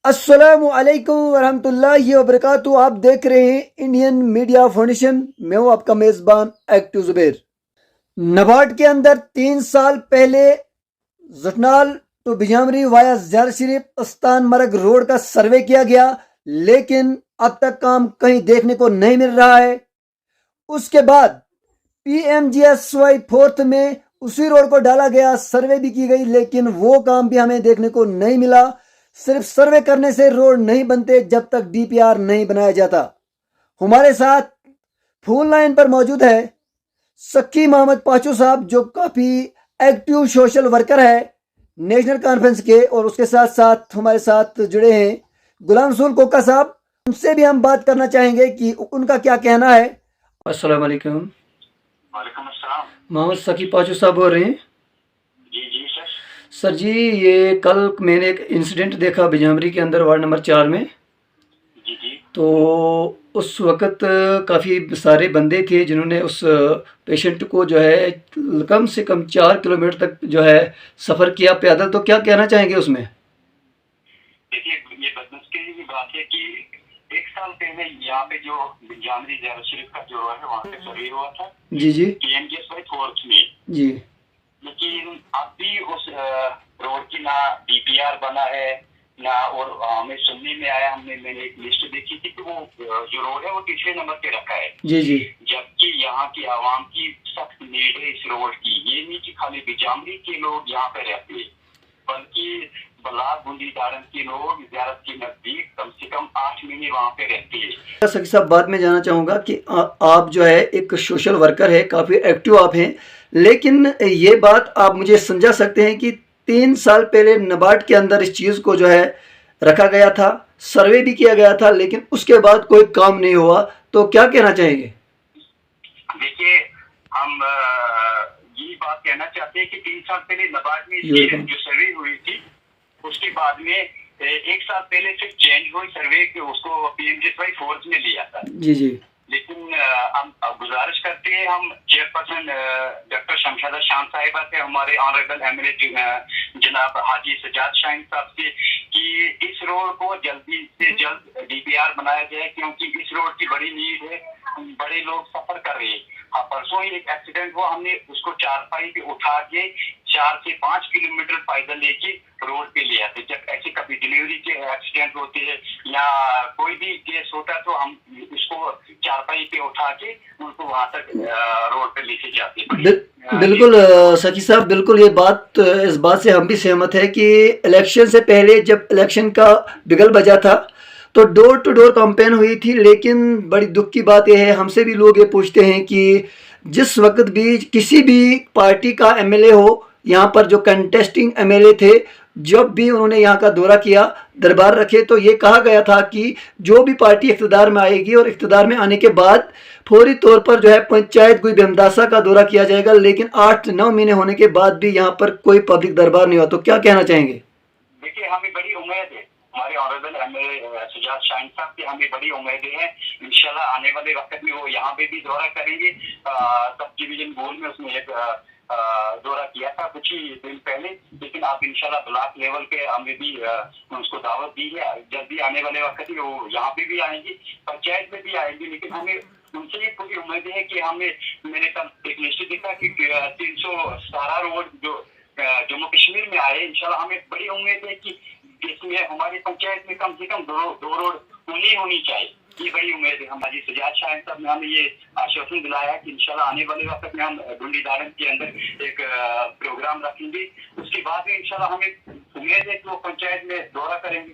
अस्सलामु अलैकुम वरहमतुल्लाहि वबरकातुहू। आप देख रहे हैं इंडियन मीडिया फाउंडेशन। मैं हूं आपका मेज़बान एक्टिव जुबैर। नबार्ड के अंदर 3 साल पहले जटनाल टू बिजामरी वाया ज़ियारत शरीफ अस्तान मरग रोड का सर्वे किया गया, लेकिन अब तक काम कहीं देखने को नहीं मिल रहा है। उसके बाद PMGSY फोर्थ में उसी रोड को डाला गया, सर्वे भी की गई, लेकिन वो काम भी हमें देखने को नहीं मिला। सिर्फ सर्वे करने से रोड नहीं बनते जब तक DPR नहीं बनाया जाता। हमारे साथ फोन लाइन पर मौजूद है सखी मोहम्मद पाचू साहब, जो काफ़ी एक्टिव सोशल वर्कर है नेशनल कॉन्फ्रेंस के, और उसके साथ साथ हमारे साथ जुड़े हैं गुलाम रसूल कोका साहब। उनसे भी हम बात करना चाहेंगे कि उनका क्या कहना है। अस्सलाम वालेकुम। वालेकुम अस्सलाम। मोहम्मद सखी पाचू साहब बोल रहे हैं। जी जी सर। सर जी, ये कल मैंने एक इंसिडेंट देखा बिजामरी के अंदर वार्ड नंबर 4 में। जी जी। तो उस वक़्त काफ़ी सारे बंदे थे जिन्होंने उस पेशेंट को जो है कम से कम 4 किलोमीटर तक जो है सफ़र किया पैदल। तो क्या कहना चाहेंगे उसमें? देखिए, ये बदनसीबी की बात है कि 1 साल पहले यहाँ पे जो बिजामरी ज़ियारत शरीफ का जो है वहाँ पे सर्वे हुआ था। जी जी। PMGSY फोर्थ में। जी। लेकिन अब भी उस रोड की ना DPR बना है ना, और हमें सुनने में आया, मैंने एक लिस्ट देखी थी कि वो जो रोड है वो 3रे नंबर पे रखा है। जी जी। जबकि यहाँ की आवाम की सख्त नीड है इस रोड की। ये नहीं कि खाली बिजामरी के लोग यहाँ पे रहते हैं, बल्कि बलाक बूंदी दारन के लोग ज़ियारत के नजदीक कम से कम 8 महीने वहाँ पे रहते हैं। सखी साहब, बात में जानना चाहूँगा कि आप जो है एक सोशल वर्कर है, काफ़ी एक्टिव आप हैं, लेकिन ये बात आप मुझे समझा सकते हैं कि 3 साल पहले नबार्ड के अंदर इस चीज़ को जो है रखा गया था, सर्वे भी किया गया था, लेकिन उसके बाद कोई काम नहीं हुआ। तो क्या कहना चाहेंगे? देखिए, हम यही बात कहना चाहते हैं कि 3 साल पहले नबार्ड में जो सर्वे हुई थी, उसके बाद में 1 साल पहले फिर चेंज हुई सर्वे के, उसको PMGSY फोर्थ में लिया था। जी जी। लेकिन हम गुजारिश करते हैं, हम चेयरपर्सन डॉक्टर शमशादा शान साहिबा से, हमारे ऑनरेबल MLA जनाब हाजी सजाद शाहीन साहब से, कि इस रोड को जल्दी से जल्द DPR बनाया जाए, क्योंकि इस रोड की बड़ी नीड है। बड़े लोग सफर कर रहे हैं। हाँ, परसों ही एक एक्सीडेंट हुआ, हमने उसको चारपाई पे उठा के 4 से 5 किलोमीटर पैदल लेके रोड पे ले आते। जब ऐसे कभी डिलीवरी के एक्सीडेंट होते हैं या कोई भी केस होता, तो हम उसको चारपाई पे उठा के उनको वहां तक रोड पे लेके जाते। बिल्कुल सखी साहब, बिल्कुल ये बात, इस बात से हम भी सहमत है कि इलेक्शन से पहले जब इलेक्शन का बिगल बजा था तो डोर टू डोर कैंपेन हुई थी, लेकिन बड़ी दुख की बात यह है, हमसे भी लोग ये पूछते हैं कि जिस वक्त भी किसी भी पार्टी का MLA हो, यहाँ पर जो कंटेस्टिंग MLA थे, जब भी उन्होंने यहाँ का दौरा किया, दरबार रखे, तो ये कहा गया था कि जो भी पार्टी इख्तिदार में आएगी और इख्तिदार में आने के बाद फौरी तौर पर जो है पंचायत कोई बेमदासा का दौरा किया जाएगा। लेकिन 8-9 महीने होने के बाद भी यहाँ पर कोई पब्लिक दरबार नहीं हुआ। तो क्या कहना चाहेंगे? देखिए, हमें बड़ी उम्मीद है हमारे ऑनरेबल MLA सजाद शाहीन साहब की, हमें बड़ी उम्मीदें हैं। इंशाल्लाह आने वाले वक्त में वो यहाँ पे भी दौरा करेंगे। सब डिवीजन गोल में उसने एक दौरा किया था कुछ ही दिन पहले, लेकिन आप इंशाल्लाह ब्लॉक लेवल पे हमें भी उसको दावत दी है। जल्दी आने वाले वक्त में वो यहाँ पे भी आएंगे, पंचायत में भी आएंगे। लेकिन हमें उनसे ये पूरी उम्मीद है कि मैंने कल एक लिस्ट देखा कि 317 रोड जो जम्मू कश्मीर में आए। इंशाल्लाह हमें बड़ी उम्मीद है कि इसमें हमारी पंचायत में कम से कम दो रोड होनी चाहिए। ये बड़ी उम्मीद है। हमारी सजाद शाहीन साहब ने हमें ये आश्वासन दिलाया कि इंशाल्लाह आने वाले वक्त में हम बूंदी दारन के अंदर एक प्रोग्राम रखेंगे। उसके बाद में इंशाल्लाह हमें उम्मीद है कि वो पंचायत में दौरा करेंगे।